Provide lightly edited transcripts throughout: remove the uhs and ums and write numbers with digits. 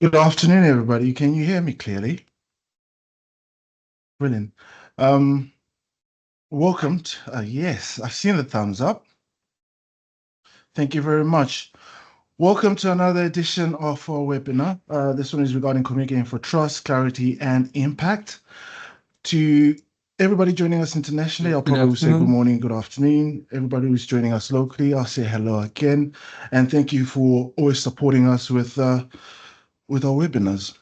Good afternoon, everybody. Can you hear me clearly? Brilliant. Um, welcome yes, I've seen the thumbs up. Thank you very much. Welcome to another edition of our webinar. This one is regarding communicating for trust, clarity, and impact. To everybody joining us internationally, I'll Good probably say good afternoon. morning, good afternoon. Everybody who's joining us locally, I'll say hello again. And thank you for always supporting us with our webinars.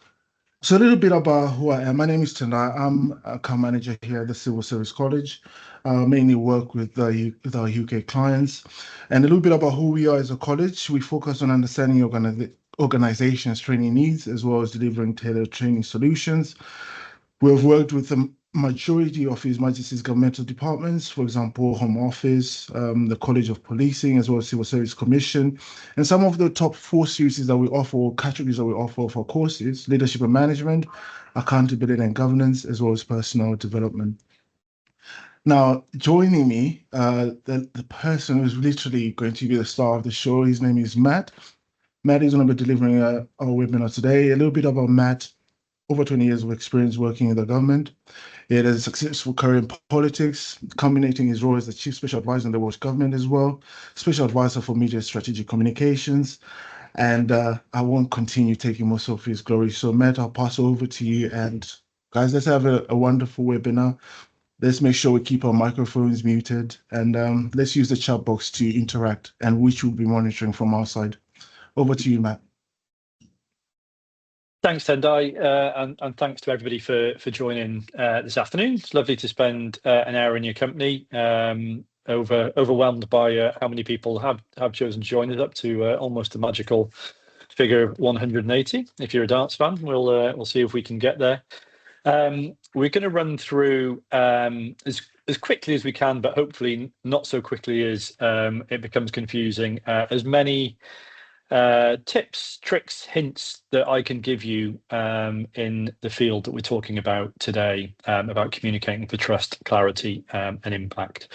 So a little bit about who I am. My name is Tendai. I'm a account manager here at the Civil Service College. Mainly work with our UK clients. And a little bit about who we are as a college. We focus on understanding organizations' training needs, as well as delivering tailored training solutions. We've worked with the majority of His Majesty's governmental departments, for example, Home Office, the College of Policing, as well as Civil Service Commission. And some of the top four series that we offer, or categories that we offer for courses: leadership and management, accountability and governance, as well as personal development. Now, joining me, the person who's literally going to be the star of the show, his name is Matt. Matt is going to be delivering our webinar today. A little bit about Matt: over 20 years of experience working in the government. He had a successful career in politics, culminating his role as the Chief Special Advisor in the Welsh Government as well, Special Advisor for Media Strategic Communications. And I won't continue taking most of his glory. So, Matt, I'll pass over to you. And guys, let's have a wonderful webinar. Let's make sure we keep our microphones muted, and let's use the chat box to interact, and which we'll be monitoring from our side. Over to you, Matt. Thanks, Tendai, and thanks to everybody for joining this afternoon. It's lovely to spend an hour in your company. Overwhelmed by how many people have chosen to join us, up to almost a magical figure of 180. If you're a darts fan, we'll see if we can get there. We're going to run through as quickly as we can, but hopefully not so quickly as it becomes confusing. As many tips, tricks, hints that I can give you in the field that we're talking about today, about communicating for trust, clarity, and impact.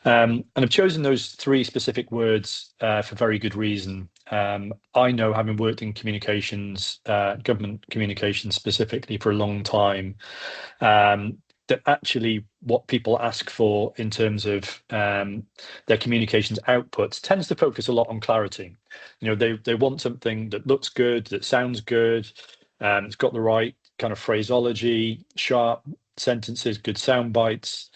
And I've chosen those three specific words for very good reason. I know, having worked in communications, government communications specifically, for a long time, that actually what people ask for in terms of their communications outputs tends to focus a lot on clarity. You know, they want something that looks good, that sounds good, it's got the right kind of phraseology, sharp sentences, good sound bites.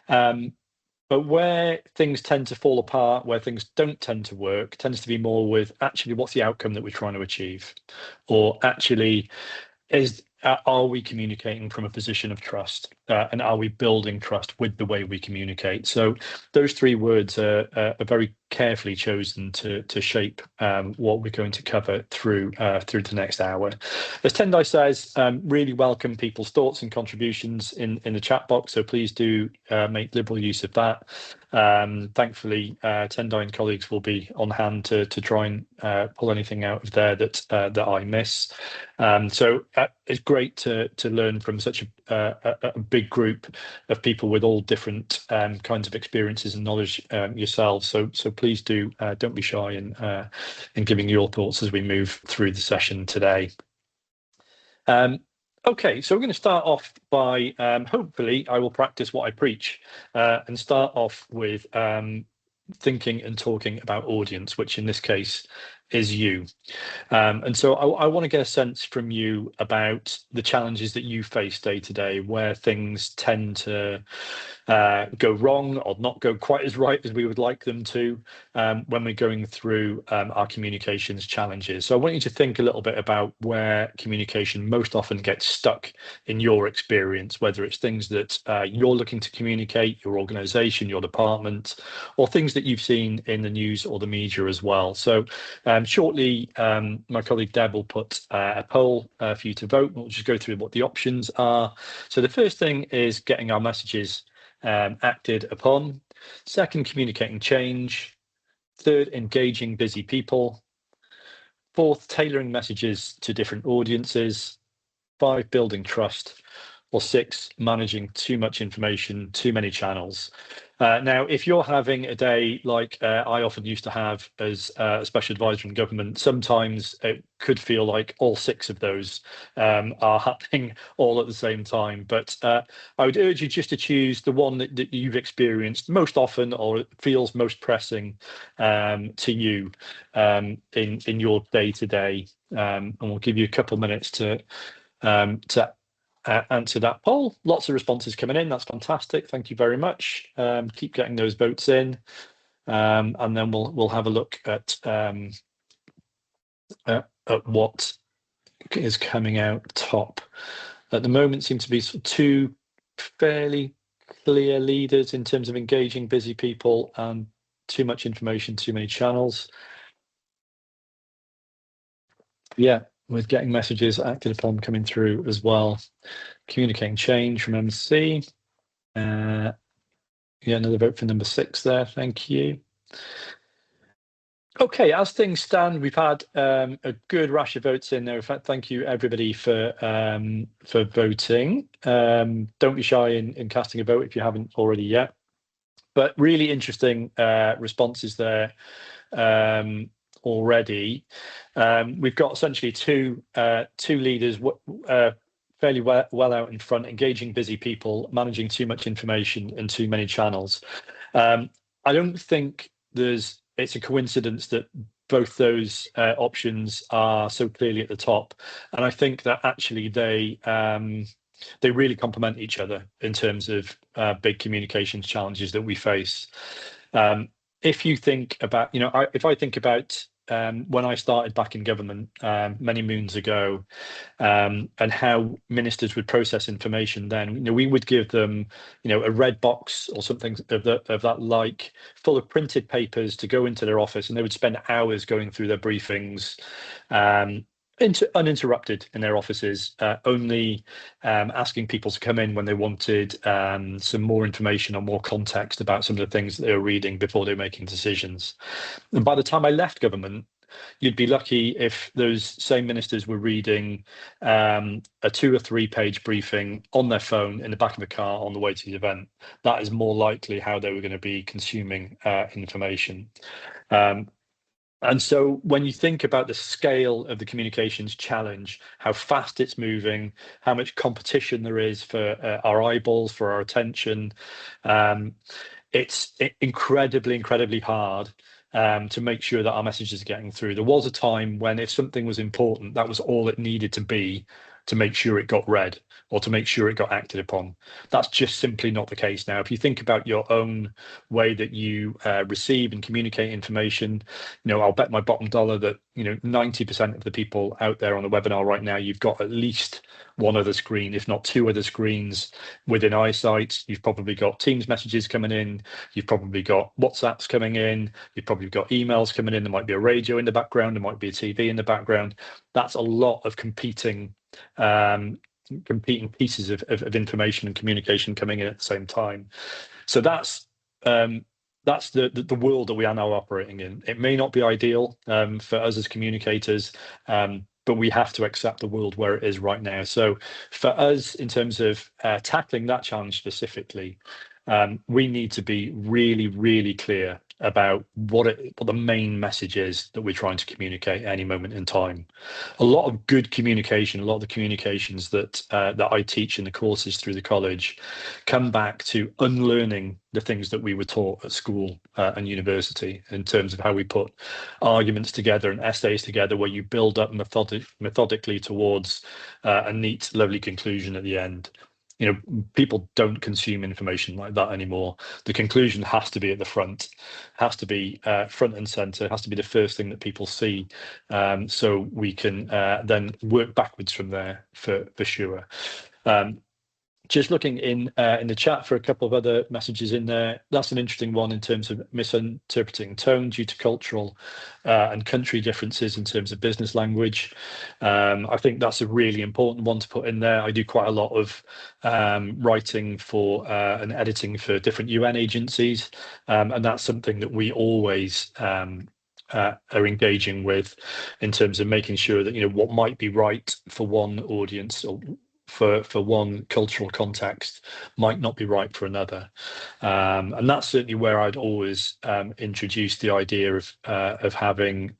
But where things tend to fall apart, where things don't tend to work, tends to be more with actually what's the outcome that we're trying to achieve, or actually are we communicating from a position of trust, and are we building trust with the way we communicate? So those three words are very carefully chosen to shape what we're going to cover through the next hour. As Tendai says, really welcome people's thoughts and contributions in the chat box, so please do make liberal use of that. Thankfully, Tendai and colleagues will be on hand to try and pull anything out of there that I miss. So it's great to learn from such a big group of people with all different kinds of experiences and knowledge yourselves. So please don't be shy in giving your thoughts as we move through the session today. Okay, so we're going to start off by hopefully I will practice what I preach and start off with thinking and talking about audience, which in this case is you. And so I want to get a sense from you about the challenges that you face day to day, where things tend to go wrong or not go quite as right as we would like them to when we're going through our communications challenges. So I want you to think a little bit about where communication most often gets stuck in your experience, whether it's things that you're looking to communicate, your organization, your department, or things that you've seen in the news or the media as well. So shortly, my colleague Deb will put a poll for you to vote. We'll just go through what the options are. So the first thing is getting our messages acted upon. Second, communicating change. Third, engaging busy people. Fourth, tailoring messages to different audiences. 5, building trust. or 6, managing too much information, too many channels. Now, if you're having a day like I often used to have as a special advisor in government, sometimes it could feel like all 6 of those are happening all at the same time. But I would urge you just to choose the one that you've experienced most often or feels most pressing to you in your day-to-day. And we'll give you a couple of minutes to answer that poll. Lots of responses coming in. That's fantastic. Thank you very much. Keep getting those votes in, and then we'll have a look at what is coming out top. At the moment, seem to be 2 fairly clear leaders in terms of engaging busy people and too much information, too many channels. Yeah, with getting messages acted upon coming through as well. Communicating change from MC. Yeah, another vote for number 6 there. Thank you. Okay, as things stand, we've had a good rush of votes in there. In fact, thank you everybody for voting. Don't be shy in casting a vote if you haven't already yet. But really interesting responses there already. We've got essentially two leaders fairly well out in front, engaging busy people, managing too much information and too many channels. I don't think it's a coincidence that both those options are so clearly at the top, and I think that actually they really complement each other in terms of big communications challenges that we face. If you think about, if I think about when I started back in government many moons ago, and how ministers would process information then, we would give them, a red box or something of that like, full of printed papers to go into their office, and they would spend hours going through their briefings, uninterrupted in their offices, only asking people to come in when they wanted some more information or more context about some of the things that they were reading before they were making decisions. And by the time I left government, you'd be lucky if those same ministers were reading a 2 or 3 page briefing on their phone in the back of a car on the way to the event. That is more likely how they were going to be consuming information. And so when you think about the scale of the communications challenge, how fast it's moving, how much competition there is for our eyeballs, for our attention, it's incredibly hard to make sure that our messages are getting through. There was a time when if something was important, that was all it needed to be to make sure it got read or to make sure it got acted upon. That's just simply not the case now. If you think about your own way that you receive and communicate information, I'll bet my bottom dollar that 90% of the people out there on the webinar right now, you've got at least one other screen, if not 2 other screens within eyesight. You've probably got Teams messages coming in, you've probably got WhatsApps coming in, you've probably got emails coming in, there might be a radio in the background, there might be a TV in the background. That's a lot of competing pieces of information and communication coming in at the same time. So that's the world that we are now operating in. It may not be ideal for us as communicators, but we have to accept the world where it is right now. So for us, in terms of tackling that challenge specifically, we need to be really clear about what the main message is that we're trying to communicate at any moment in time. A lot of good communication, a lot of the communications that I teach in the courses through the college come back to unlearning the things that we were taught at school and university in terms of how we put arguments together and essays together, where you build up methodically towards a neat, lovely conclusion at the end. People don't consume information like that anymore. The conclusion has to be at the front, has to be front and center, has to be the first thing that people see, so we can then work backwards from there for sure. Just looking in the chat for a couple of other messages in there. That's an interesting one in terms of misinterpreting tone due to cultural and country differences in terms of business language. I think that's a really important one to put in there. I do quite a lot of writing for and editing for different UN agencies, and that's something that we always are engaging with in terms of making sure that what might be right for one audience or for one cultural context might not be right for another. And that's certainly where I'd always introduce the idea of having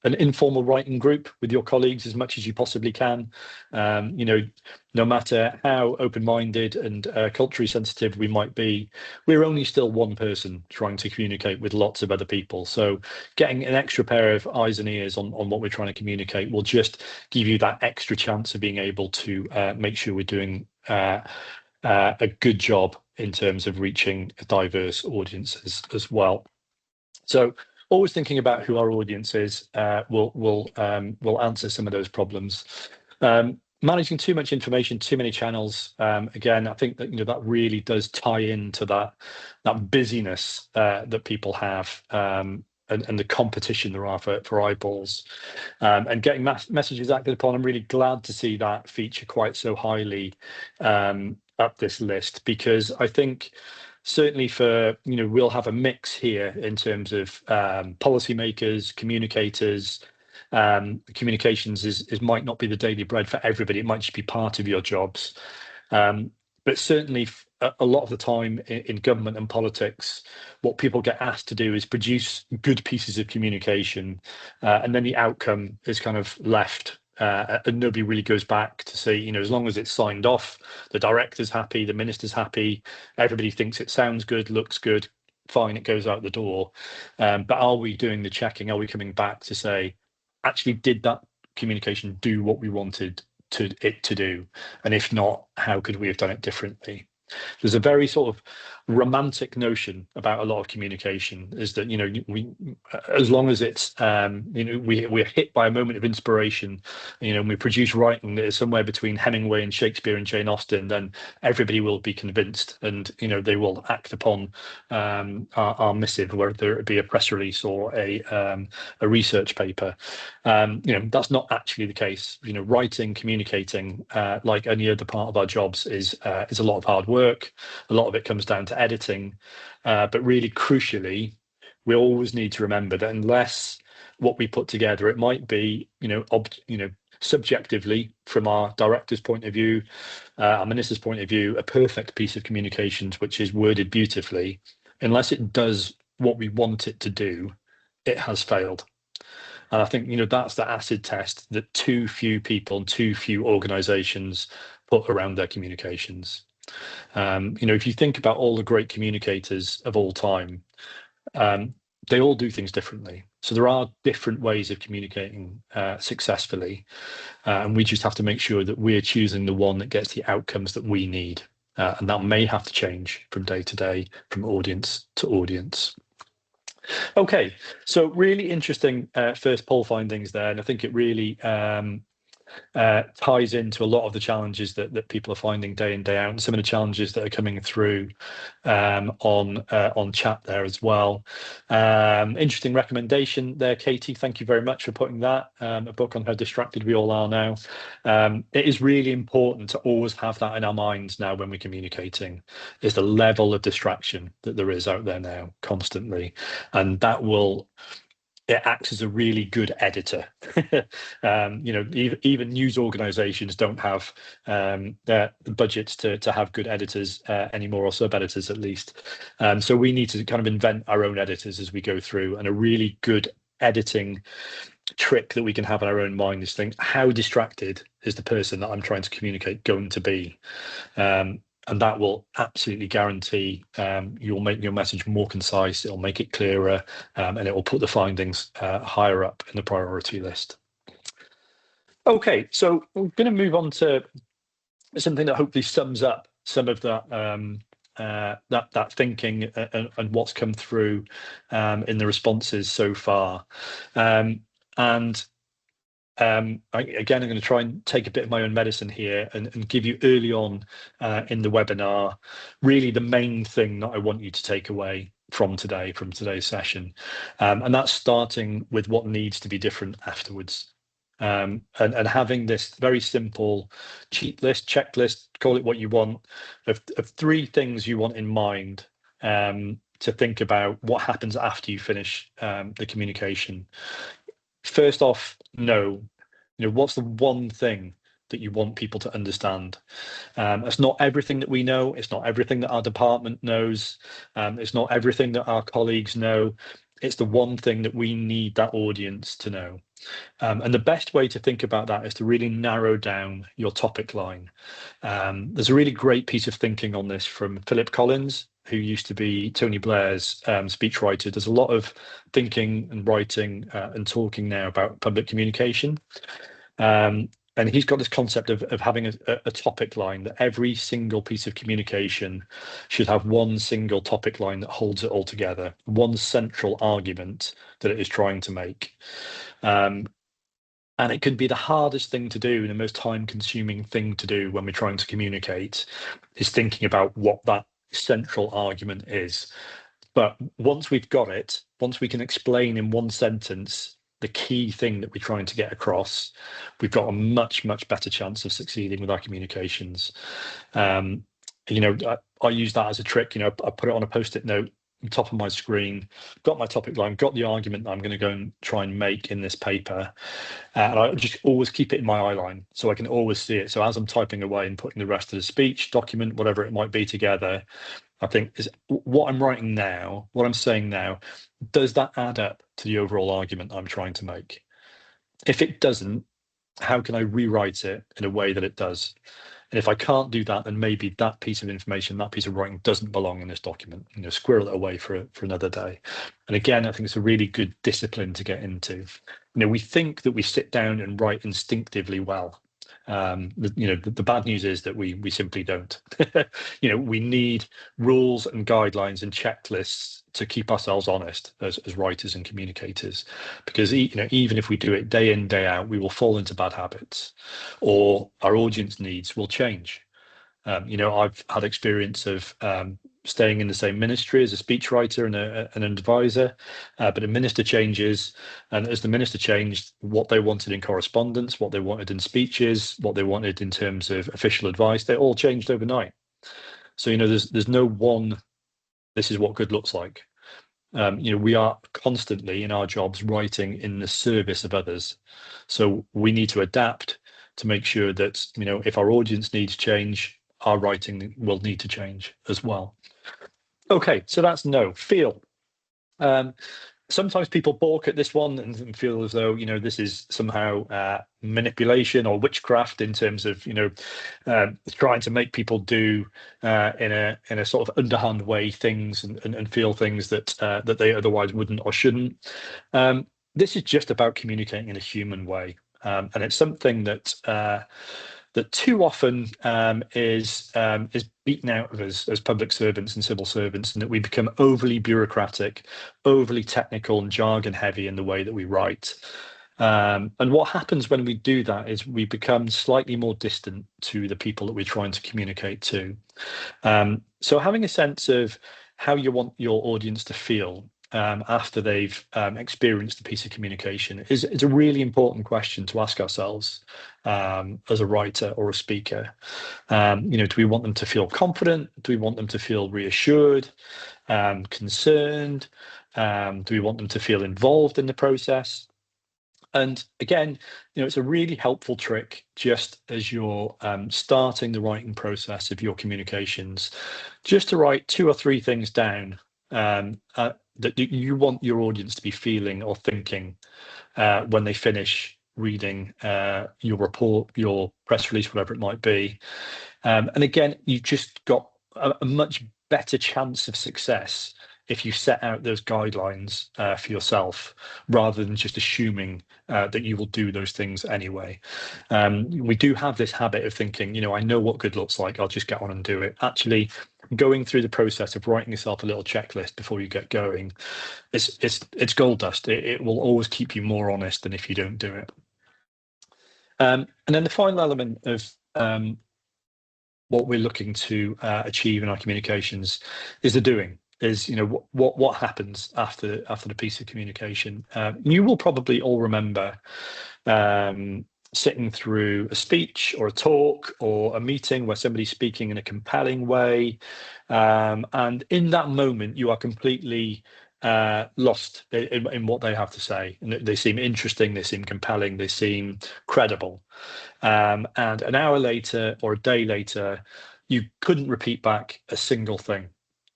an informal writing group with your colleagues as much as you possibly can. No matter how open-minded and culturally sensitive we might be, we're only still one person trying to communicate with lots of other people. So getting an extra pair of eyes and ears on what we're trying to communicate will just give you that extra chance of being able to make sure we're doing a good job in terms of reaching diverse audiences as well. So always thinking about who our audience is will answer some of those problems. Managing too much information, too many channels. Again, I think that that really does tie into that busyness that people have, and the competition there are for eyeballs, and getting messages acted upon. I'm really glad to see that feature quite so highly up this list, because I think certainly for we'll have a mix here in terms of policymakers, communicators. Communications is might not be the daily bread for everybody. It might just be part of your jobs. But certainly a lot of the time in government and politics, what people get asked to do is produce good pieces of communication, and then the outcome is kind of left, and nobody really goes back to say, as long as it's signed off, the director's happy, the minister's happy, everybody thinks it sounds good, looks good, fine, it goes out the door. But are we doing the checking? Are we coming back to say, actually, did that communication do what we wanted it to do? And if not, how could we have done it differently? There's a very sort of romantic notion about a lot of communication, is that we, as long as it's we're hit by a moment of inspiration, and we produce writing that is somewhere between Hemingway and Shakespeare and Jane Austen, then everybody will be convinced, and they will act upon our missive, whether it be a press release or a research paper. That's not actually the case. Writing, communicating, like any other part of our jobs, is a lot of hard work. A lot of it comes down to editing, but really crucially, we always need to remember that unless what we put together, it might be subjectively, from our director's point of view, our minister's point of view, a perfect piece of communications which is worded beautifully, unless it does what we want it to do, it has failed. And I think that's the acid test that too few people and too few organizations put around their communications. If you think about all the great communicators of all time, they all do things differently. So there are different ways of communicating successfully, and we just have to make sure that we're choosing the one that gets the outcomes that we need. And that may have to change from day to day, from audience to audience. Okay, so really interesting first poll findings there, and I think it really ties into a lot of the challenges that people are finding day in, day out, and some of the challenges that are coming through on chat there as well. Interesting recommendation there, Katie. Thank you very much for putting that. A book on how distracted we all are now. It is really important to always have that in our minds now when we're communicating, is the level of distraction that there is out there now constantly, and that it acts as a really good editor. Even news organizations don't have the budgets to have good editors anymore, or sub editors at least. So we need to kind of invent our own editors as we go through, and a really good editing trick that we can have in our own mind is think, how distracted is the person that I'm trying to communicate going to be? And that will absolutely guarantee you'll make your message more concise, it'll make it clearer, and it will put the findings higher up in the priority list. Okay, so we're going to move on to something that hopefully sums up some of that that thinking and what's come through in the responses so far. Again, I'm going to try and take a bit of my own medicine here and give you early on in the webinar really the main thing that I want you to take away from today's session, and that's starting with what needs to be different afterwards, and having this very simple cheat list, checklist, call it what you want, of 3 things you want in mind to think about what happens after you finish the communication. First off, what's the one thing that you want people to understand. It's not everything that we know. It's not everything that our department knows. It's not everything that our colleagues know. It's the one thing that we need that audience to know. And the best way to think about that is to really narrow down your topic line. There's a really great piece of thinking on this from Philip Collins, who used to be Tony Blair's speechwriter. There's a lot of thinking and writing and talking now about public communication. And he's got this concept of having a topic line, that every single piece of communication should have one single topic line that holds it all together, one central argument that it is trying to make. And it can be the hardest thing to do and the most time-consuming thing to do when we're trying to communicate, is thinking about what that central argument is. But once we've got it, once we can explain in one sentence the key thing that we're trying to get across, we've got a much, much better chance of succeeding with our communications. I use that as a trick. I put it on a post-it note on top of my screen, got my topic line, got the argument that I'm going to go and try and make in this paper. And I just always keep it in my eye line so I can always see it. So as I'm typing away and putting the rest of the speech, document, whatever it might be together, I think, is what I'm writing now, what I'm saying now, does that add up to the overall argument I'm trying to make? If it doesn't, how can I rewrite it in a way that it does? And if I can't do that, then maybe that piece of information, that piece of writing doesn't belong in this document. Squirrel it away for another day. And again, I think it's a really good discipline to get into. We think that we sit down and write instinctively well. The bad news is that we simply don't. We need rules and guidelines and checklists to keep ourselves honest as writers and communicators, because even if we do it day in, day out, we will fall into bad habits, or our audience needs will change. I've had experience of staying in the same ministry as a speechwriter and an advisor, but a minister changes, and as the minister changed, what they wanted in correspondence, what they wanted in speeches, what they wanted in terms of official advice, they all changed overnight. So there's no one, this is what good looks like. We are constantly in our jobs writing in the service of others, so we need to adapt to make sure that if our audience needs change, our writing will need to change as well. Okay, so that's no. Feel. Sometimes people balk at this one and feel as though this is somehow manipulation or witchcraft in terms of trying to make people do in a sort of underhand way things and feel things that they otherwise wouldn't or shouldn't. This is just about communicating in a human way, and it's something that too often is beaten out of us as public servants and civil servants, and that we become overly bureaucratic, overly technical and jargon heavy in the way that we write. And what happens when we do that is we become slightly more distant to the people that we're trying to communicate to. So having a sense of how you want your audience to feel after they've experienced a piece of communication is a really important question to ask ourselves as a writer or a speaker. Do we want them to feel confident? Do we want them to feel reassured, concerned? Do we want them to feel involved in the process? And again, it's a really helpful trick just as you're starting the writing process of your communications, just to write 2 or 3 things down that you want your audience to be feeling or thinking when they finish reading your report, your press release, whatever it might be. And again, you've just got a much better chance of success if you set out those guidelines for yourself, rather than just assuming that you will do those things anyway. We do have this habit of thinking, I know what good looks like, I'll just get on and do it. Actually, going through the process of writing yourself a little checklist before you get going, it's gold dust. It will always keep you more honest than if you don't do it. And then the final element of what we're looking to achieve in our communications is the doing. Is what happens after the piece of communication. You will probably all remember sitting through a speech or a talk or a meeting where somebody's speaking in a compelling way, and in that moment you are completely lost in what they have to say. And they seem interesting, they seem compelling, they seem credible. And an hour later or a day later, you couldn't repeat back a single thing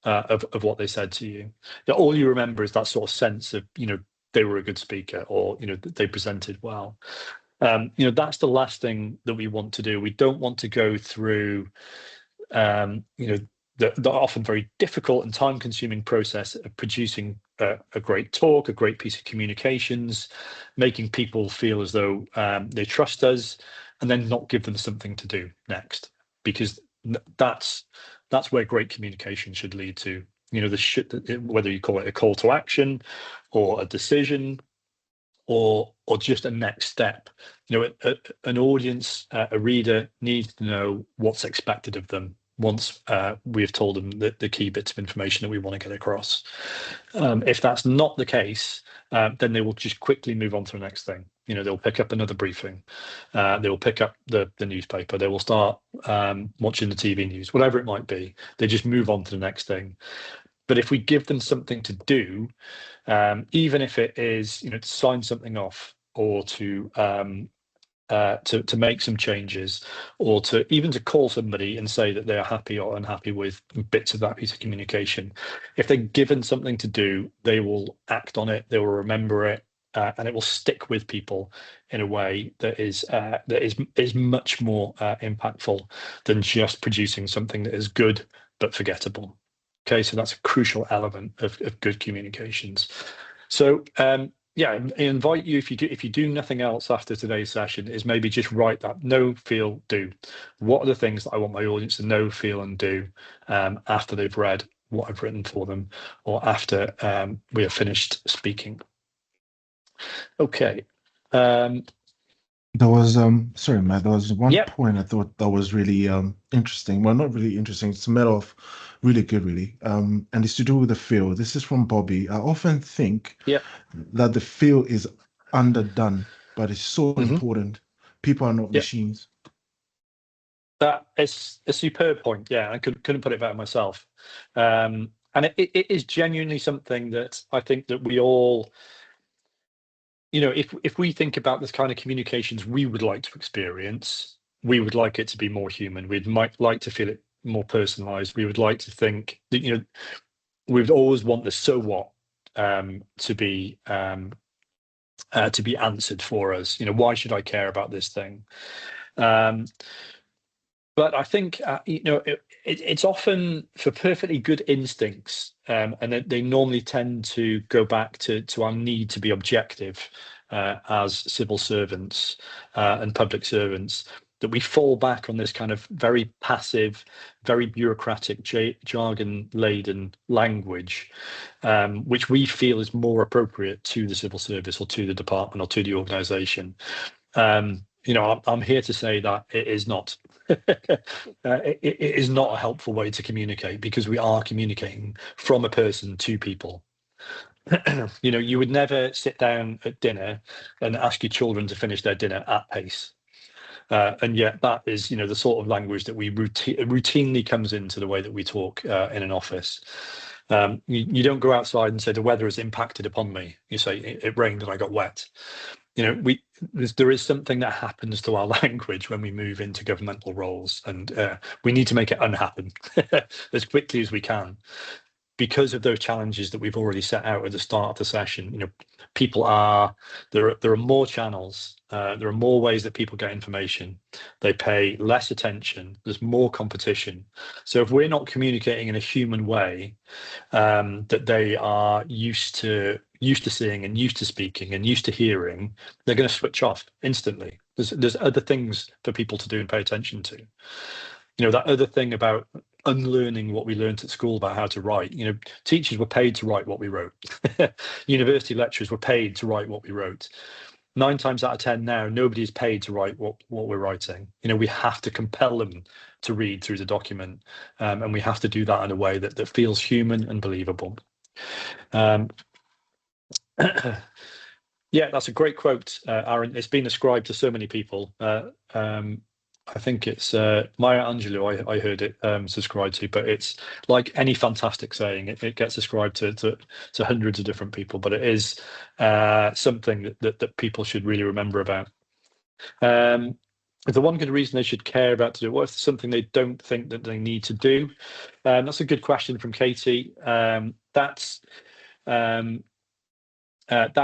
of what they said to you. All you remember is that sort of sense of, they were a good speaker, or, they presented well. That's the last thing that we want to do. We don't want to go through, the often very difficult and time-consuming process of producing a great talk, a great piece of communications, making people feel as though they trust us, and then not give them something to do next, because that's where great communication should lead to. Whether you call it a call to action, or a decision, or just a next step. An audience, a reader needs to know what's expected of them once we have told them the key bits of information that we want to get across. If that's not the case, then they will just quickly move on to the next thing. They'll pick up another briefing. They will pick up the newspaper. They will start watching the TV news, whatever it might be. They just move on to the next thing. But if we give them something to do, even if it is, to sign something off, or to make some changes, or even to call somebody and say that they are happy or unhappy with bits of that piece of communication, if they're given something to do, they will act on it, they will remember it, and it will stick with people in a way that is much more impactful than just producing something that is good but forgettable. Okay, so that's a crucial element of good communications. So yeah, I invite you, if you do nothing else after today's session, is maybe just write that: know, feel, do. What are the things that I want my audience to know, feel, and do after they've read what I've written for them, or after we have finished speaking? Okay. There was sorry, Matt, there was one Yep. point I thought that was really interesting. Well, not really interesting, it's a matter of really good, really. And it's to do with the feel. This is from Bobby. I often think Yep. that the feel is underdone, but it's so Mm-hmm. important. People are not Yep. machines. That is a superb point. Yeah, I couldn't put it better myself. And it is genuinely something that I think that we all, if we think about this kind of communications we would like to experience, we would like it to be more human. Might like to feel it more personalized. We would like to think that, we would always want the so what to be answered for us. Why should I care about this thing? But I think it's often for perfectly good instincts, and they normally tend to go back to our need to be objective as civil servants and public servants, that we fall back on this kind of very passive, very bureaucratic, jargon-laden language, which we feel is more appropriate to the civil service, or to the department, or to the organisation. I'm here to say that it is not. It is not a helpful way to communicate, because we are communicating from a person to people. You would never sit down at dinner and ask your children to finish their dinner at pace. And yet that is, the sort of language that we routinely comes into the way that we talk in an office. You don't go outside and say the weather has impacted upon me. You say it rained and I got wet. There is something that happens to our language when we move into governmental roles, and we need to make it unhappen as quickly as we can, because of those challenges that we've already set out at the start of the session. There are more channels, there are more ways that people get information. They pay less attention. There's more competition. So if we're not communicating in a human way that they are used to seeing, and used to speaking, and used to hearing, they're going to switch off instantly. There's other things for people to do and pay attention to. That other thing about unlearning what we learned at school about how to write. Teachers were paid to write what we wrote. University lecturers were paid to write what we wrote. 9 times out of 10 now, nobody is paid to write what we're writing. We have to compel them to read through the document, and we have to do that in a way that feels human and believable. Yeah, that's a great quote, Aaron. It's been ascribed to so many people. I think it's Maya Angelou. I heard it subscribed to, but it's like any fantastic saying. It gets ascribed to hundreds of different people, but it is something that people should really remember about. The one good reason they should care about to do it, what if it's something they don't think that they need to do? That's a good question from Katie. That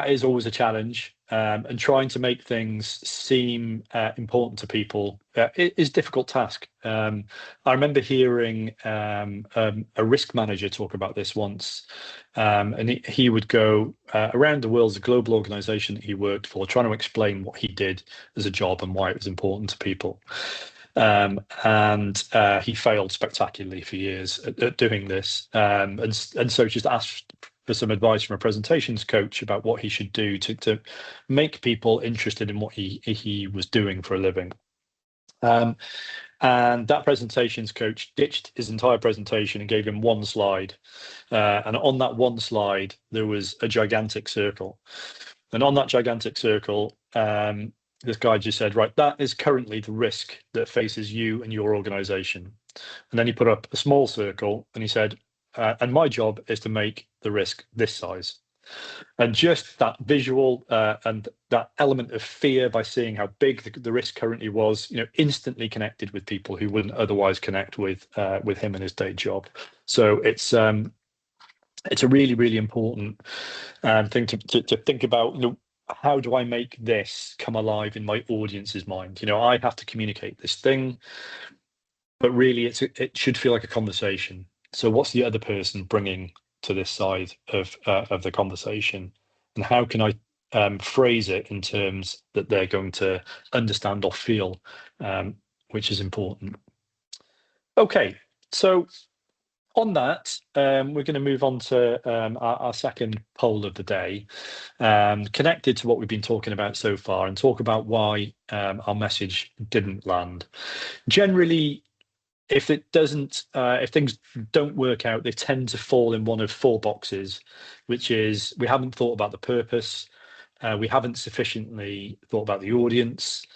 is always a challenge, and trying to make things seem important to people is a difficult task. I remember hearing a risk manager talk about this once, and he would go around the world as a global organization that he worked for, trying to explain what he did as a job and why it was important to people. And he failed spectacularly for years at doing this, and so just asked for some advice from a presentations coach about what he should do to make people interested in what he was doing for a living. And that presentations coach ditched his entire presentation and gave him one slide. And on that one slide, there was a gigantic circle. And on that gigantic circle, this guy just said, right, that is currently the risk that faces you and your organization. And then he put up a small circle and he said, and my job is to make the risk this size. And just that visual and that element of fear by seeing how big the risk currently was, instantly connected with people who wouldn't otherwise connect with him and his day job. So it's a really, really important thing to think about. How do I make this come alive in my audience's mind? I have to communicate this thing, but really it should feel like a conversation. So what's the other person bringing to this side of the conversation, and how can I phrase it in terms that they're going to understand or feel, which is important. Okay, so on that, we're going to move on to our second poll of the day, connected to what we've been talking about so far, and talk about why our message didn't land. Generally, if things don't work out, they tend to fall in one of four boxes, which is we haven't thought about the purpose, we haven't sufficiently thought about the audience,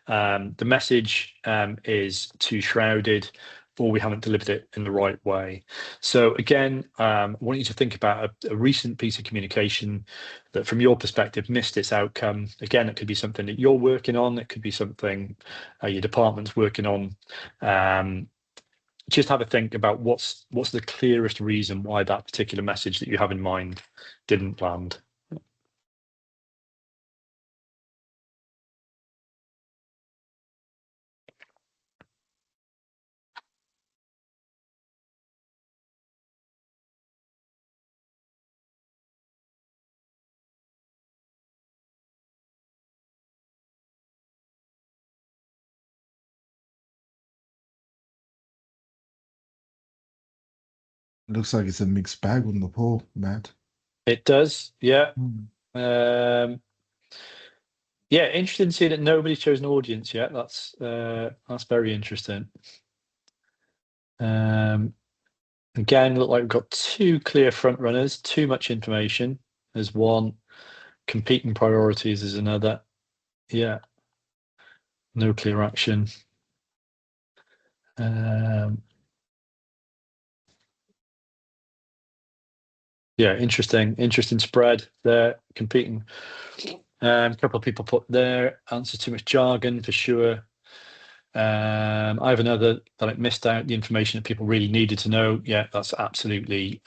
the message is too shrouded, or we haven't delivered it in the right way. So again, I want you to think about a recent piece of communication that from your perspective missed its outcome. Again, it could be something that you're working on, it could be something your department's working on. Just have a think about what's the clearest reason why that particular message that you have in mind didn't land. Looks like it's a mixed bag on the poll, Matt. It does, yeah. Mm. Yeah, interesting to see that nobody chose an audience yet. That's very interesting. Again, look like we've got two clear front runners. Too much information is one. Competing priorities is another. Yeah. No clear action. Yeah, interesting spread there. Competing. A couple of people put their answer too much jargon for sure. I have another that I missed out the information that people really needed to know. Yeah, that's absolutely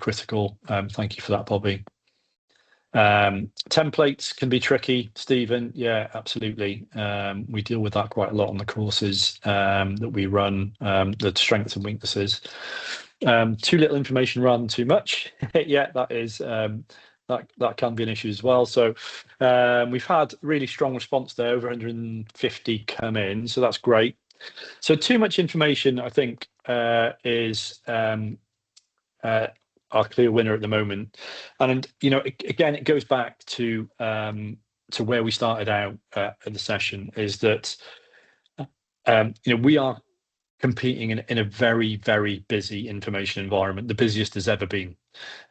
critical. Thank you for that, Bobby. Templates can be tricky, Stephen. Yeah, absolutely. We deal with that quite a lot on the courses that we run, the strengths and weaknesses. Too little information rather than too much. Yeah, that is that can be an issue as well. So we've had really strong response there, over 150 come in, so that's great. So too much information, I think, is our clear winner at the moment. And again, it goes back to where we started out at the session, is that we are competing in a very, very busy information environment, the busiest has ever been,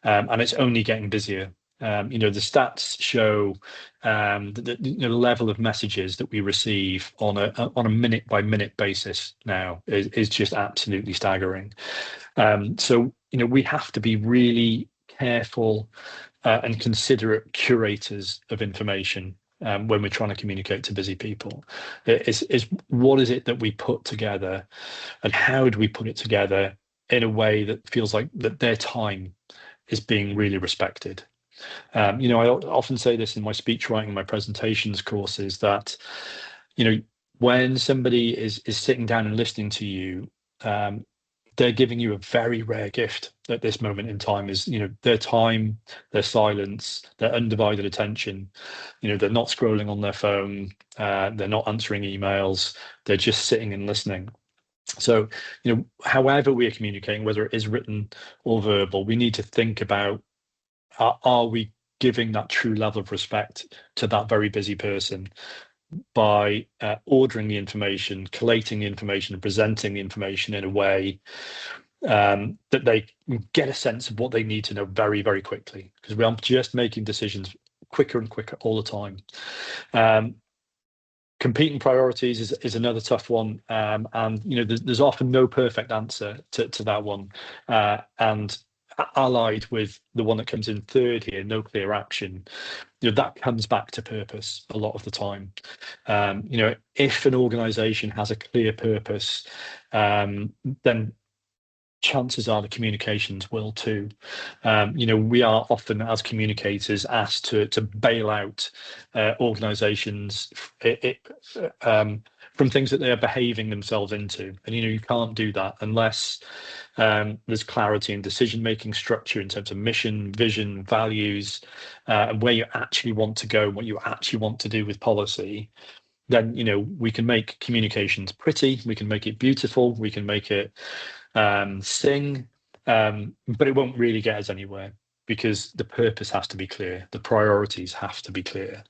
and it's only getting busier. The stats show the level of messages that we receive on a minute by minute basis now is just absolutely staggering. So we have to be really careful and considerate curators of information when we're trying to communicate to busy people. Is what is it that we put together, and how do we put it together in a way that feels like that their time is being really respected. I often say this in my speech writing, my presentations courses, that when somebody is sitting down and listening to you, they're giving you a very rare gift at this moment in time, is their time, their silence, their undivided attention. They're not scrolling on their phone, they're not answering emails, they're just sitting and listening. So however we are communicating, whether it is written or verbal, we need to think about, are we giving that true level of respect to that very busy person by ordering the information, collating the information, and presenting the information in a way that they get a sense of what they need to know very, very quickly, because we are just making decisions quicker and quicker all the time. Competing priorities is another tough one, and there's often no perfect answer to that one, and allied with the one that comes in third here, no clear action, that comes back to purpose a lot of the time. If an organization has a clear purpose, then chances are the communications will too. We are often, as communicators, asked to bail out organizations from things that they are behaving themselves into, and you can't do that unless there's clarity in decision-making structure in terms of mission, vision, values, and where you actually want to go, what you actually want to do with policy. Then we can make communications pretty, we can make it beautiful, we can make it sing, but it won't really get us anywhere, because the purpose has to be clear, the priorities have to be clear.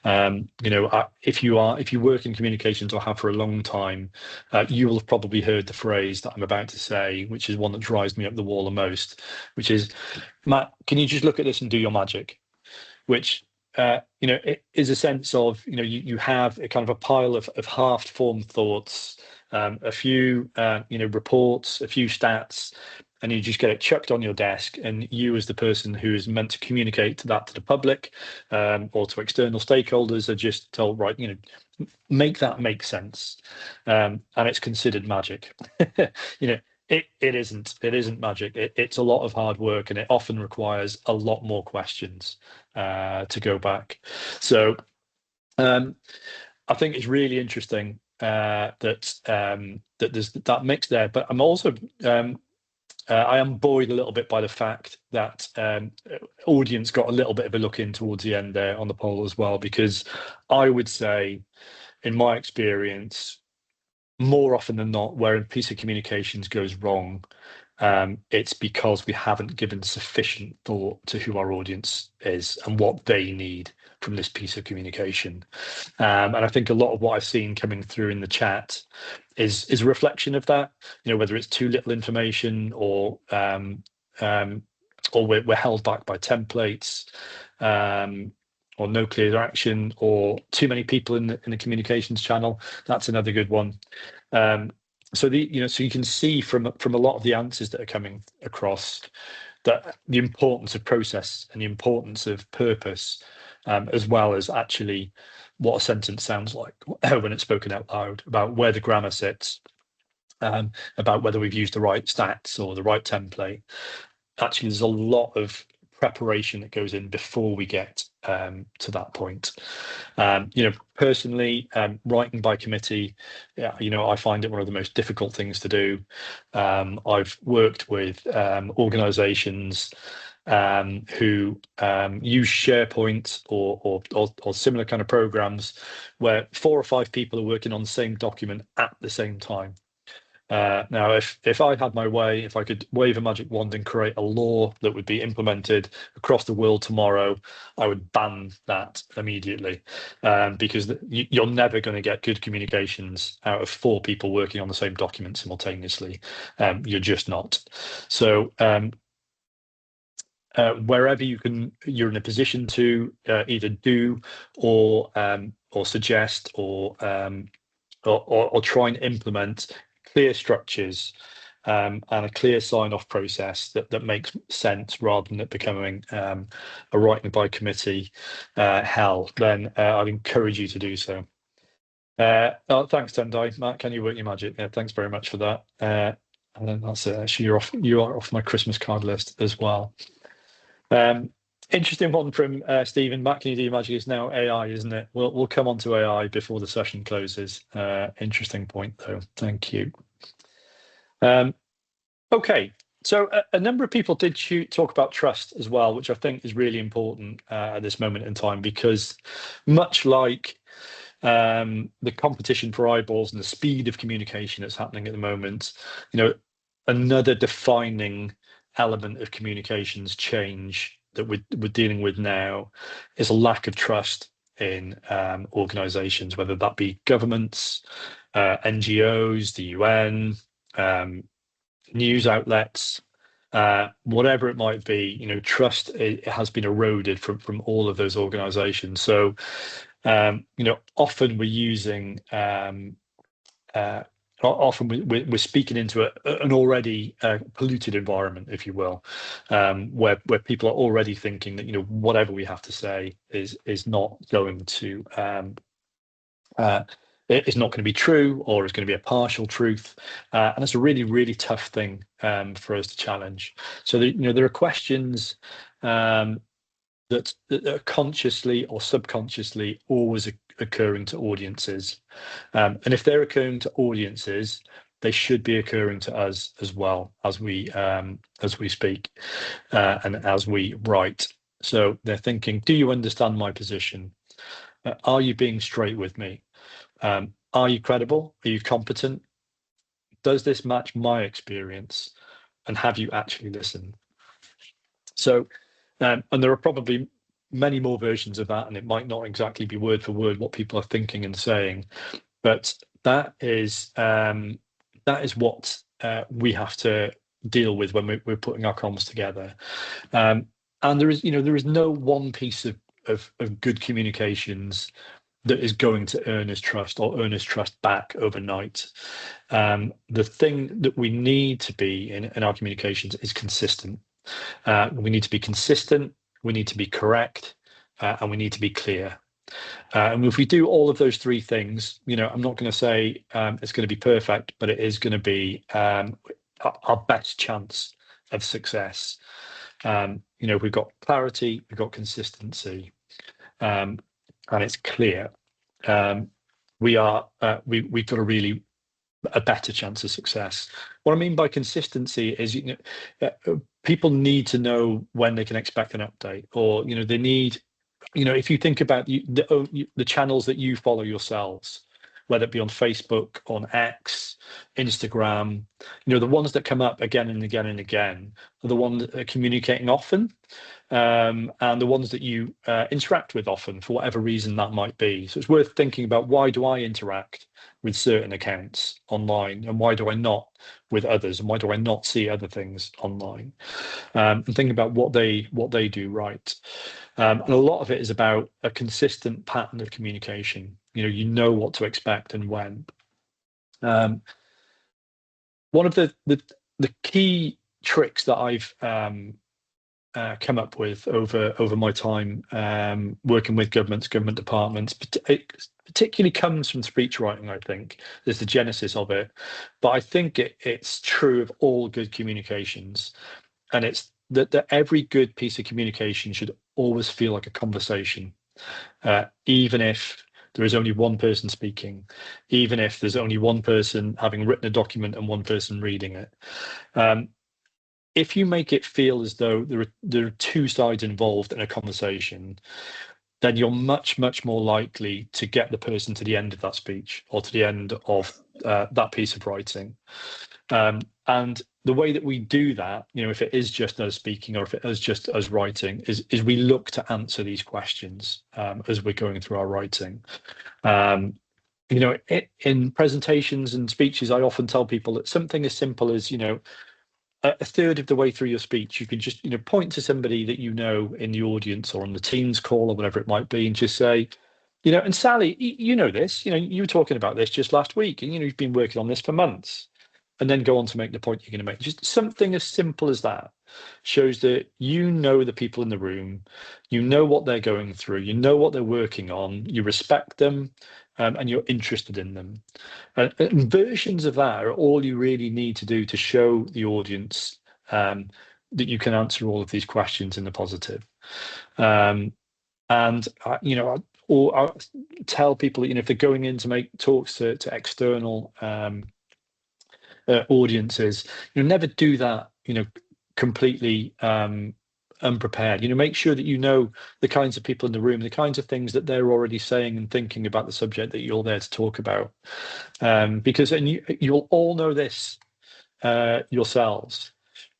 If you work in communications or have for a long time, you will have probably heard the phrase that I'm about to say, which is one that drives me up the wall the most, which is, Matt, can you just look at this and do your magic? Which it is a sense of, you have a kind of a pile of half-formed thoughts, a few reports, a few stats, and you just get it chucked on your desk, and you, as the person who is meant to communicate that to the public or to external stakeholders, are just told, right, make that make sense, and it's considered magic. It isn't magic. It's a lot of hard work, and it often requires a lot more questions to go back. So I think it's really interesting that there's that mix there. But I'm also I am buoyed a little bit by the fact that audience got a little bit of a look in towards the end there on the poll as well, because I would say, in my experience, more often than not, where a piece of communications goes wrong, it's because we haven't given sufficient thought to who our audience is and what they need from this piece of communication. And I think a lot of what I've seen coming through in the chat is a reflection of that. Whether it's too little information, or we're held back by templates, or no clear action, or too many people in the communications channel. That's another good one. So you can see from a lot of the answers that are coming across that the importance of process and the importance of purpose, as well as actually what a sentence sounds like when it's spoken out loud, about where the grammar sits, about whether we've used the right stats or the right template. Actually, there's a lot of preparation that goes in before we get to that point. Personally, writing by committee, I find it one of the most difficult things to do. I've worked with organizations who use SharePoint or similar kind of programs, where 4 or 5 people are working on the same document at the same time. Now, if I had my way, if I could wave a magic wand and create a law that would be implemented across the world tomorrow, I would ban that immediately, because you're never going to get good communications out of 4 people working on the same document simultaneously. You're just not. So wherever you're in a position to either do or suggest or try and implement clear structures and a clear sign-off process that makes sense, rather than it becoming a writing by committee hell, then I'd encourage you to do so. Thanks, Tendai. Matt, can you work your magic? Yeah, thanks very much for that. And then that's it. Actually, you are off my Christmas card list as well. Interesting one from Stephen. Matt, can you do your magic? It's now AI, isn't it? We'll come on to AI before the session closes. Interesting point, though. Thank you. Okay, so a number of people did talk about trust as well, which I think is really important at this moment in time, because much like the competition for eyeballs and the speed of communication that's happening at the moment, another defining element of communications change that we're dealing with now is a lack of trust in organizations, whether that be governments, NGOs, the UN, news outlets, whatever it might be. Trust has been eroded from all of those organizations. So often we're using often we're speaking into an already polluted environment, if you will, where people are already thinking that whatever we have to say is not going to it's not going to be true, or it's going to be a partial truth, and it's a really, really tough thing for us to challenge. So there are questions that are consciously or subconsciously always occurring to audiences, and if they're occurring to audiences, they should be occurring to us as well as we speak and as we write. So they're thinking, do you understand my position? Are you being straight with me? Are you credible? Are you competent? Does this match my experience? And have you actually listened? So, and there are probably many more versions of that, and it might not exactly be word for word what people are thinking and saying, but that is what we have to deal with when we're putting our comms together. And there is no one piece of good communications that is going to earn us trust or earn us trust back overnight. The thing that we need to be in our communications is consistent. We need to be consistent, we need to be correct, and we need to be clear. And if we do all of those three things, I'm not going to say it's going to be perfect, but it is going to be our best chance of success. We've got clarity, we've got consistency, and it's clear. We've got a better chance of success. What I mean by consistency is, people need to know when they can expect an update, or they need, if you think about the channels that you follow yourselves, whether it be on Facebook, on X, Instagram, the ones that come up again and again and again are the ones that are communicating often, and the ones that you interact with often, for whatever reason that might be. So it's worth thinking about, why do I interact with certain accounts online, and why do I not with others, and why do I not see other things online, and think about what they do right. And a lot of it is about a consistent pattern of communication. You know what to expect and when. One of the key tricks that I've come up with over my time working with government departments, particularly comes from speech writing. I think there's the genesis of it, but I think it's true of all good communications, and it's that every good piece of communication should always feel like a conversation, even if there is only one person speaking, even if there's only one person having written a document and one person reading it. If you make it feel as though there are two sides involved in a conversation, then you're much, much more likely to get the person to the end of that speech, or to the end of that piece of writing. And the way that we do that, if it is just us speaking, or if it is just us writing, is we look to answer these questions as we're going through our writing. In presentations and speeches, I often tell people that something as simple as, a third of the way through your speech, you can just, point to somebody that you know in the audience or on the Teams call or whatever it might be, and just say, and Sally, you know this, you were talking about this just last week, and you've been working on this for months, and then go on to make the point you're going to make. Just something as simple as that shows that you know the people in the room, you know what they're going through, you know what they're working on, you respect them, and you're interested in them. And versions of that are all you really need to do to show the audience that you can answer all of these questions in the positive. Or I tell people that, if they're going in to make talks to external audiences, never do that, completely unprepared. Make sure that you know the kinds of people in the room, the kinds of things that they're already saying and thinking about the subject that you're there to talk about. Because you'll all know this yourselves,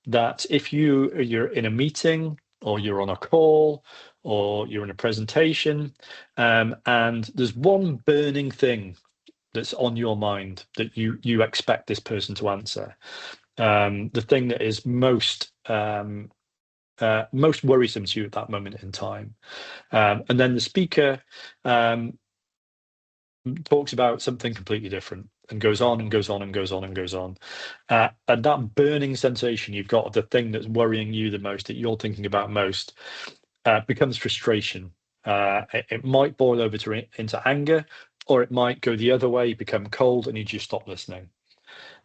that if you're in a meeting or you're on a call or you're in a presentation, and there's one burning thing that's on your mind that you expect this person to answer, the thing that is most worrisome to you at that moment in time, and then the speaker talks about something completely different and goes on and goes on and goes on and goes on, and that burning sensation you've got of the thing that's worrying you the most, that you're thinking about most, becomes frustration. It might boil over into anger, or it might go the other way, become cold, and you just stop listening.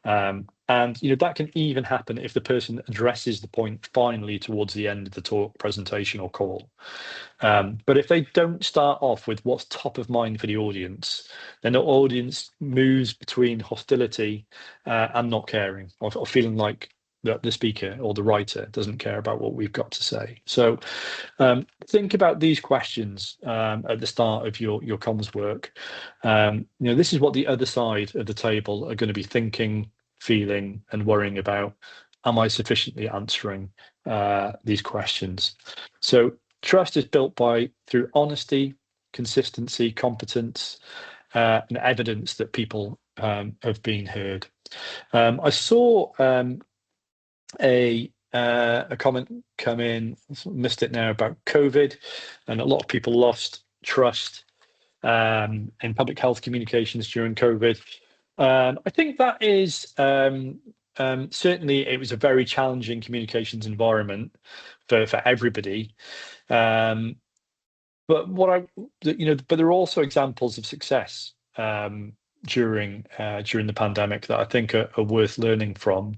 And that can even happen if the person addresses the point finally towards the end of the talk, presentation, or call. But if they don't start off with what's top of mind for the audience, then the audience moves between hostility and not caring, or feeling like the speaker or the writer doesn't care about what we've got to say. So think about these questions at the start of your comms work. This is what the other side of the table are going to be thinking, feeling, and worrying about. Am I sufficiently answering these questions? So trust is built through honesty, consistency, competence, and evidence that people have been heard. I saw a comment come in, missed it now, about COVID, and a lot of people lost trust in public health communications during COVID. I think that is certainly, it was a very challenging communications environment for everybody. But there are also examples of success during the pandemic that I think are worth learning from.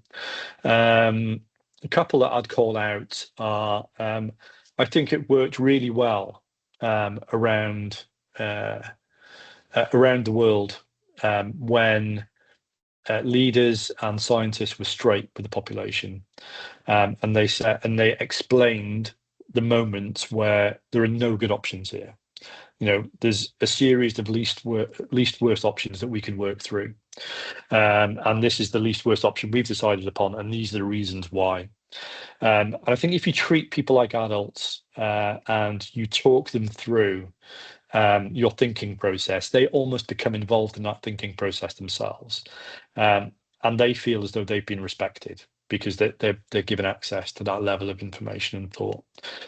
A couple that I'd call out are, I think it worked really well around the world when leaders and scientists were straight with the population, and they explained the moments where there are no good options here. There's a series of least worst options that we can work through, and this is the least worst option we've decided upon, and these are the reasons why. And I think if you treat people like adults and you talk them through your thinking process, they almost become involved in that thinking process themselves, and they feel as though they've been respected because they're given access to that level of information and thought.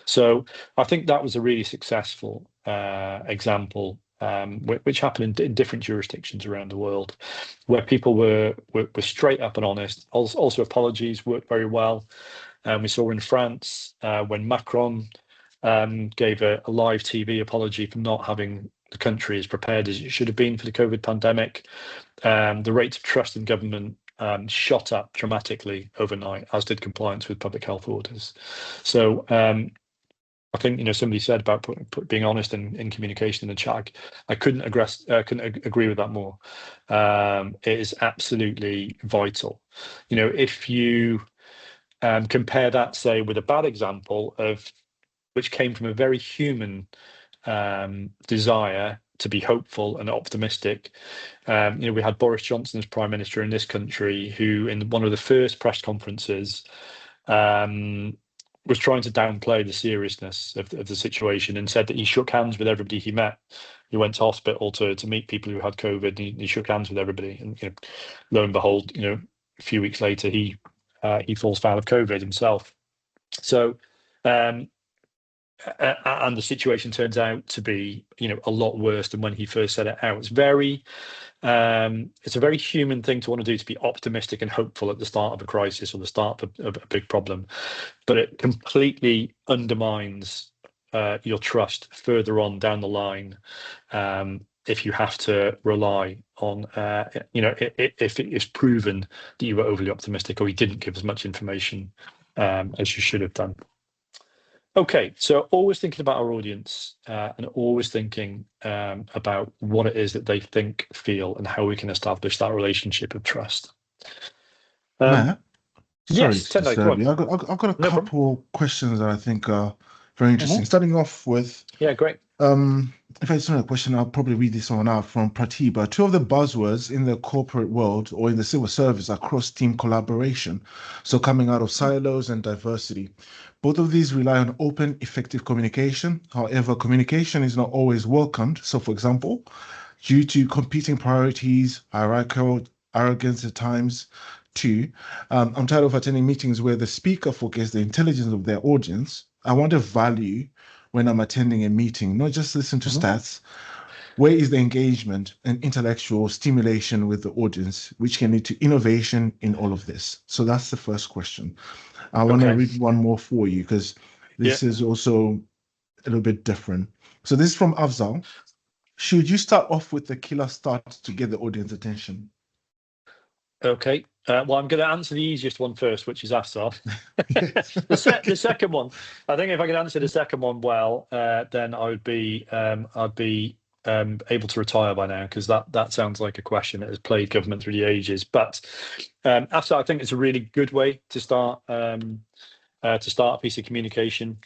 So I think that was a really successful example, which happened in different jurisdictions around the world, where people were straight up and honest. Also, apologies worked very well. We saw in France when Macron gave a live TV apology for not having the country as prepared as it should have been for the COVID pandemic. The rate of trust in government shot up dramatically overnight, as did compliance with public health orders. So I think somebody said about being honest in communication in the chat. I couldn't agree with that more. It is absolutely vital. If you compare that, say, with a bad example of which came from a very human desire to be hopeful and optimistic. We had Boris Johnson as Prime Minister in this country, who in one of the first press conferences was trying to downplay the seriousness of the situation, and said that he shook hands with everybody he met. He went to hospital to meet people who had COVID, and he shook hands with everybody. And lo and behold, a few weeks later, he he falls foul of COVID himself. So, and the situation turns out to be, a lot worse than when he first set it out. It's a very human thing to want to do, to be optimistic and hopeful at the start of a crisis or the start of a big problem, but it completely undermines your trust further on down the line. If you have to rely on, if it is proven that you were overly optimistic or you didn't give as much information as you should have done. Okay, so always thinking about our audience and always thinking about what it is that they think, feel, and how we can establish that relationship of trust. Matt, sorry Yes, to Tendai, go disturb on. you. I've got a No problem. couple questions that I think are very interesting. Starting off with, Yeah, great. if I just a question, I'll probably read this one out from Pratiba. Two of the buzzwords in the corporate world or in the civil service are cross-team collaboration. So coming out of silos and diversity. Both of these rely on open, effective communication. However, communication is not always welcomed. So, for example, due to competing priorities, hierarchical arrogance at times, too, I'm tired of attending meetings where the speaker forgets the intelligence of their audience. I want a value when I'm attending a meeting, not just listen to stats. Where is the engagement and intellectual stimulation with the audience, which can lead to innovation in all of this? So that's the first question. I want to read one more for you because this is also a little bit different. So this is from Afzal. Should you start off with the killer start to get the audience attention? Okay. Well, I'm going to answer the easiest one first, which is Afzal. The second one, I think if I could answer the second one well, then I'd be able to retire by now, because that sounds like a question that has plagued government through the ages. But Afzal, I think it's a really good way to start a piece of communication.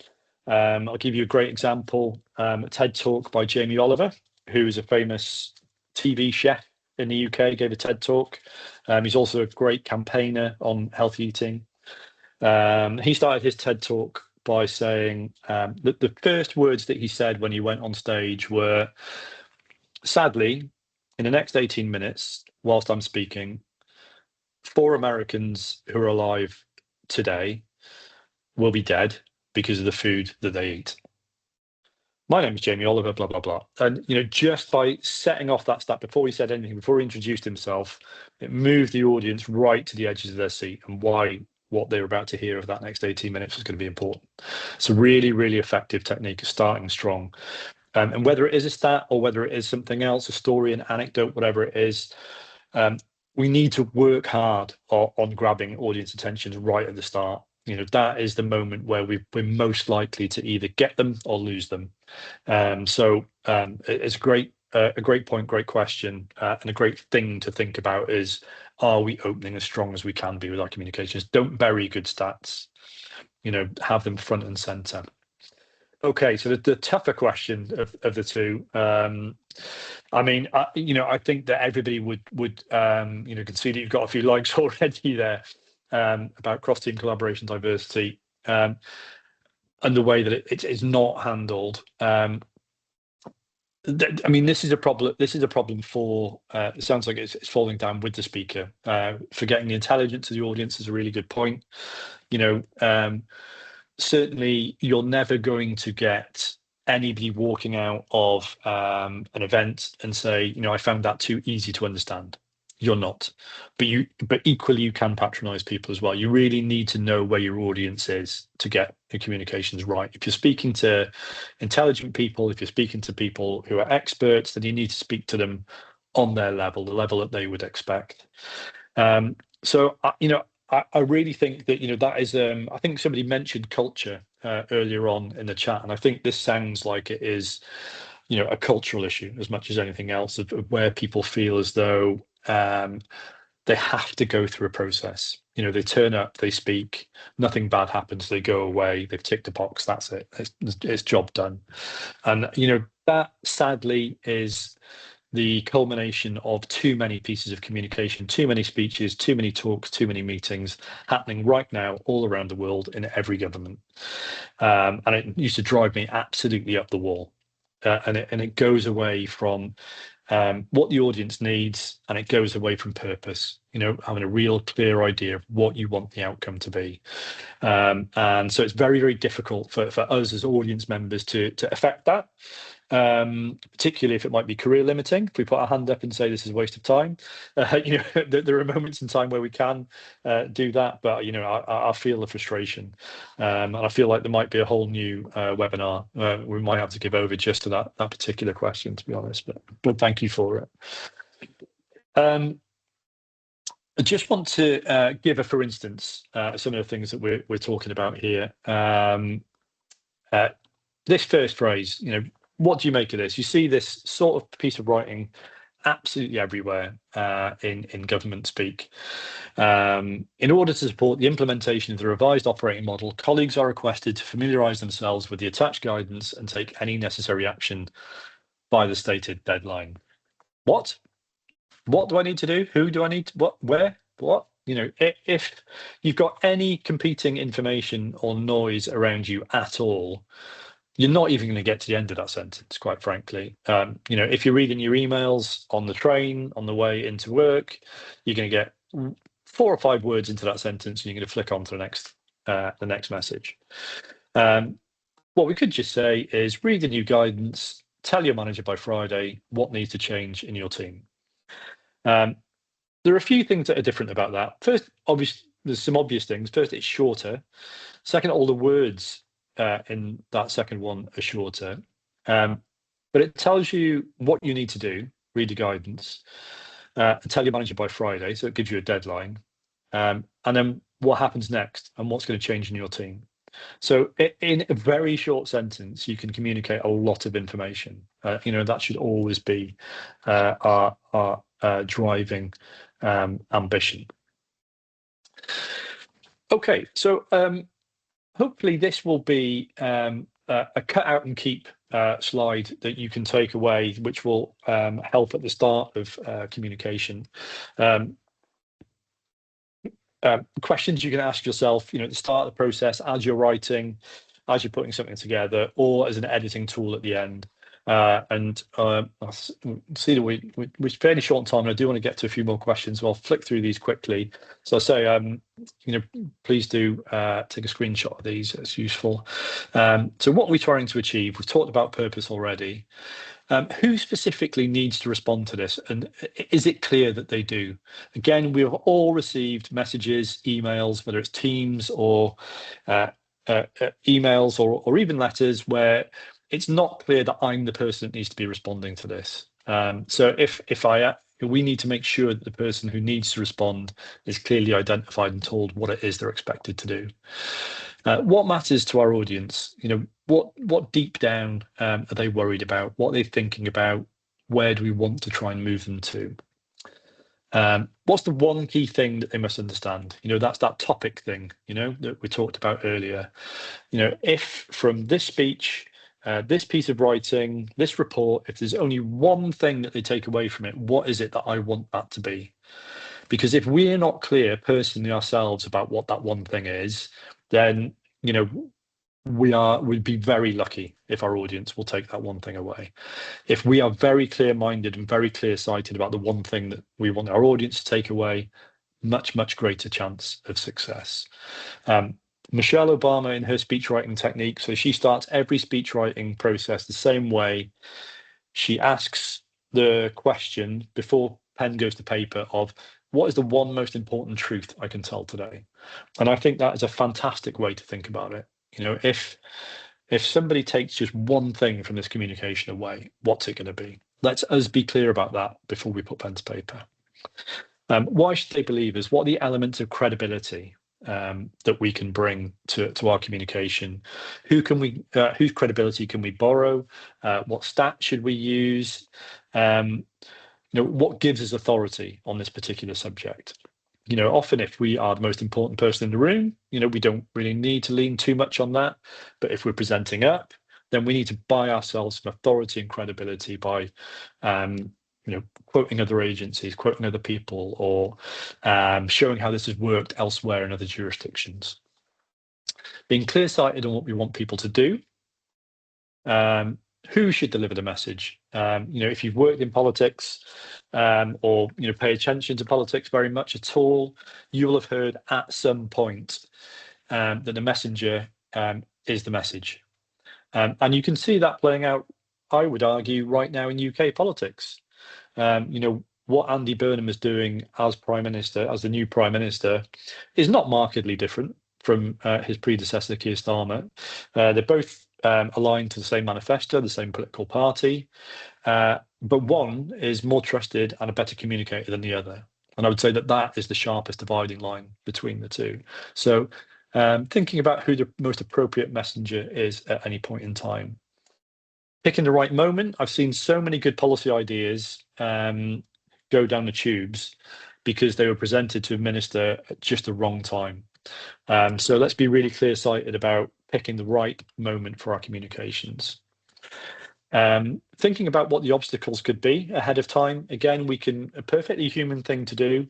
I'll give you a great example. A TED Talk by Jamie Oliver, who is a famous TV chef in the UK, gave a TED Talk. He's also a great campaigner on healthy eating. He started his TED Talk by saying that the first words that he said when he went on stage were, sadly, in the next 18 minutes, whilst I'm speaking, 4 Americans who are alive today will be dead because of the food that they eat. My name is Jamie Oliver, blah, blah, blah. And, just by setting off that stat before he said anything, before he introduced himself, it moved the audience right to the edges of their seat and why what they were about to hear of that next 18 minutes was going to be important. It's a really, really effective technique of starting strong. And whether it is a stat or whether it is something else, a story, an anecdote, whatever it is, we need to work hard on grabbing audience attention right at the start. That is the moment where we're most likely to either get them or lose them. So it's a great point, great question, and a great thing to think about is, are we opening as strong as we can be with our communications? Don't bury good stats, have them front and center. Okay, so the tougher question of the two, I think that everybody would can see that you've got a few likes already there about cross-team collaboration, diversity, and the way that it is not handled. This is a problem. This is a problem for. It sounds like it's falling down with the speaker. Forgetting the intelligence of the audience is a really good point. Certainly, you're never going to get anybody walking out of an event and say, I found that too easy to understand. You're not, but equally you can patronize people as well. You really need to know where your audience is to get your communications right. If you're speaking to intelligent people, if you're speaking to people who are experts, then you need to speak to them on their level, the level that they would expect. So I really think that that is. I think somebody mentioned culture earlier on in the chat, and I think this sounds like it is, a cultural issue as much as anything else, of where people feel as though they have to go through a process. They turn up, they speak, nothing bad happens, they go away, they've ticked a box, that's it, it's job done. And that sadly is the culmination of too many pieces of communication, too many speeches, too many talks, too many meetings happening right now all around the world in every government. And it used to drive me absolutely up the wall. And it goes away from what the audience needs, and it goes away from purpose, having a real clear idea of what you want the outcome to be. And so it's very, very difficult for us as audience members to affect that, particularly if it might be career limiting. If we put our hand up and say this is a waste of time, there are moments in time where we can do that, but I feel the frustration, and I feel like there might be a whole new webinar we might have to give over just to that particular question, to be honest. But thank you for it. I just want to give for instance, some of the things that we're talking about here. This first phrase, what do you make of this? You see this sort of piece of writing absolutely everywhere in government speak. In order to support the implementation of the revised operating model, colleagues are requested to familiarise themselves with the attached guidance and take any necessary action by the stated deadline. What do I need to do? Who do I need to, where, what? If you've got any competing information or noise around you at all, you're not even going to get to the end of that sentence, quite frankly. If you're reading your emails on the train, on the way into work, you're going to get 4 or 5 words into that sentence, and you're going to flick on to the next message. What we could just say is read the new guidance, tell your manager by Friday what needs to change in your team. There are a few things that are different about that. First, there's some obvious things. First, it's shorter. Second, all the words in that second one are shorter. But it tells you what you need to do, read the guidance, tell your manager by Friday, so it gives you a deadline. And then what happens next and what's going to change in your team. So in a very short sentence, you can communicate a lot of information. That should always be our driving ambition. Okay, so hopefully this will be a cut out and keep slide that you can take away, which will help at the start of communication. Questions you can ask yourself, at the start of the process, as you're writing, as you're putting something together, or as an editing tool at the end. I see that we're fairly short on time, and I do want to get to a few more questions, so I'll flick through these quickly. So I say, please do take a screenshot of these. It's useful. So what we're trying to achieve, we've talked about purpose already. Who specifically needs to respond to this, and is it clear that they do? Again, we have all received messages, emails, whether it's Teams or emails or even letters, where it's not clear that I'm the person that needs to be responding to this. So we need to make sure that the person who needs to respond is clearly identified and told what it is they're expected to do. What matters to our audience? What deep down are they worried about? What are they thinking about? Where do we want to try and move them to? What's the one key thing that they must understand? That's that topic thing, that we talked about earlier. If from this speech, this piece of writing, this report, if there's only one thing that they take away from it, what is it that I want that to be? Because if we're not clear personally ourselves about what that one thing is, then, we'd be very lucky if our audience will take that one thing away. If we are very clear-minded and very clear-sighted about the one thing that we want our audience to take away, much, much greater chance of success. Michelle Obama, in her speech writing technique, so she starts every speech writing process the same way. She asks the question before pen goes to paper of, what is the one most important truth I can tell today? And I think that is a fantastic way to think about it. If somebody takes just one thing from this communication away, what's it going to be? Let's us be clear about that before we put pen to paper. Why should they believe us? What are the elements of credibility that we can bring to our communication? Whose credibility can we borrow? What stats should we use? What gives us authority on this particular subject? Often if we are the most important person in the room, we don't really need to lean too much on that. But if we're presenting up, then we need to buy ourselves some authority and credibility by, quoting other agencies, quoting other people, or showing how this has worked elsewhere in other jurisdictions. Being clear-sighted on what we want people to do. who should deliver the message. If you've worked in politics or pay attention to politics very much at all, you will have heard at some point that the messenger is the message. And you can see that playing out, I would argue, right now in UK politics. What Andy Burnham is doing as Prime Minister, as the new Prime Minister, is not markedly different from his predecessor, Keir Starmer. They're both aligned to the same manifesto, the same political party, but one is more trusted and a better communicator than the other. And I would say that is the sharpest dividing line between the two. So thinking about who the most appropriate messenger is at any point in time. Picking the right moment. I've seen so many good policy ideas go down the tubes because they were presented to a minister at just the wrong time. So let's be really clear-sighted about picking the right moment for our communications. Thinking about what the obstacles could be ahead of time. Again, a perfectly human thing to do,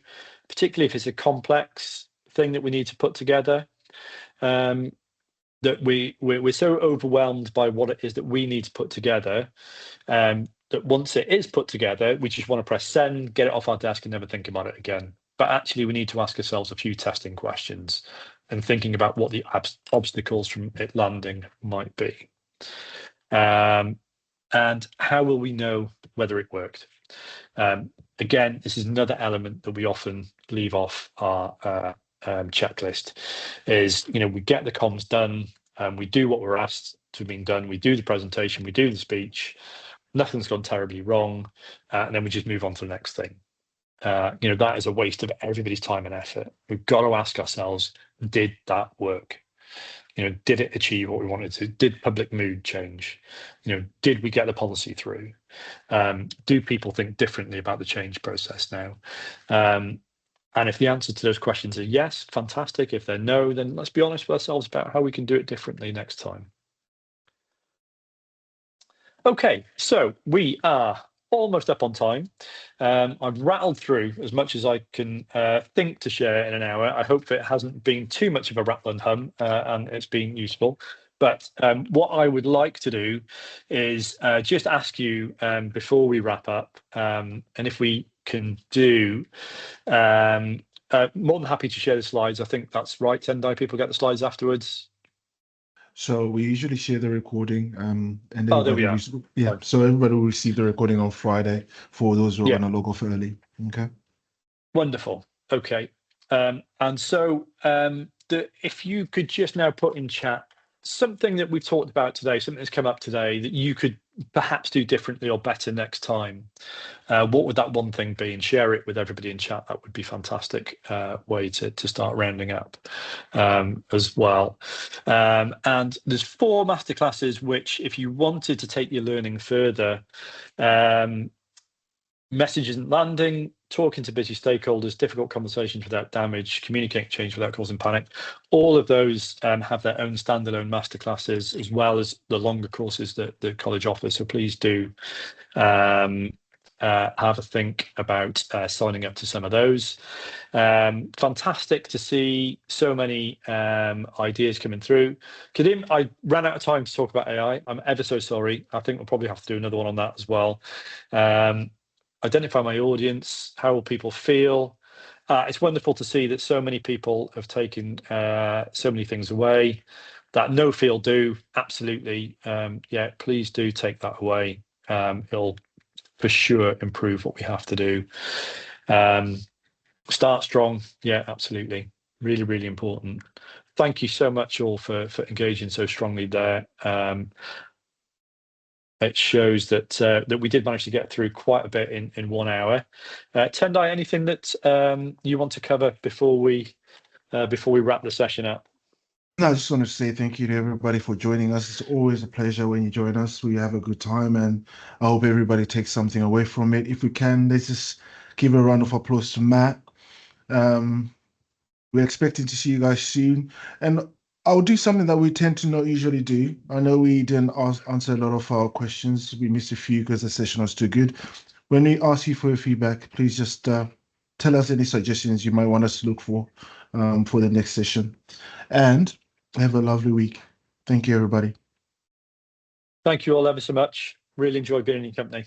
particularly if it's a complex thing that we need to put together. That we're so overwhelmed by what it is that we need to put together that once it is put together, we just want to press send, get it off our desk and never think about it again. But actually, we need to ask ourselves a few testing questions and thinking about what the obstacles from it landing might be. And how will we know whether it worked? Again, this is another element that we often leave off our checklist is, we get the comms done, we do what we're asked to be done, we do the presentation, we do the speech, nothing's gone terribly wrong, and then we just move on to the next thing. That is a waste of everybody's time and effort. We've got to ask ourselves, did that work? Did it achieve what we wanted to? Did public mood change? Did we get the policy through? Do people think differently about the change process now? And if the answer to those questions are yes, fantastic. If they're no, then let's be honest with ourselves about how we can do it differently next time. Okay, so we are almost up on time. I've rattled through as much as I can think to share in an hour. I hope it hasn't been too much of a rattle and hum and it's been useful. But what I would like to do is just ask you before we wrap up, and if we can do, more than happy to share the slides. I think that's right, Tendai. People get the slides afterwards. So we usually share the recording, and there we are. Fine. So everybody will receive the recording on Friday for those who are going to log off early. Okay. Wonderful. Okay. And so if you could just now put in chat something that we've talked about today, something that's come up today that you could perhaps do differently or better next time. What would that one thing be? And share it with everybody in chat. That would be a fantastic way to start rounding up as well. And there's 4 masterclasses, which if you wanted to take your learning further, message isn't landing, talking to busy stakeholders, difficult conversations without damage, communicating change without causing panic. All of those have their own standalone masterclasses, as well as the longer courses that the college offers. So please do have a think about signing up to some of those. Fantastic to see so many ideas coming through. Kadim, I ran out of time to talk about AI. I'm ever so sorry. I think we'll probably have to do another one on that as well. Identify my audience. How will people feel? It's wonderful to see that so many people have taken so many things away. That no, feel, do. Absolutely. Yeah, please do take that away. It'll for sure improve what we have to do. Start strong. Yeah, absolutely. Really, really important. Thank you so much all for engaging so strongly there. It shows that that we did manage to get through quite a bit in 1 hour. Tendai, anything that you want to cover before we wrap the session up? No, I just want to say thank you to everybody for joining us. It's always a pleasure when you join us. We have a good time, and I hope everybody takes something away from it. If we can, let's just give a round of applause to Matt. We're expecting to see you guys soon, and I'll do something that we tend to not usually do. I know we didn't answer a lot of our questions. We missed a few because the session was too good. When we ask you for your feedback, please just tell us any suggestions you might want us to look for the next session. And have a lovely week. Thank you, everybody. Thank you all ever so much. Really enjoyed being in your company.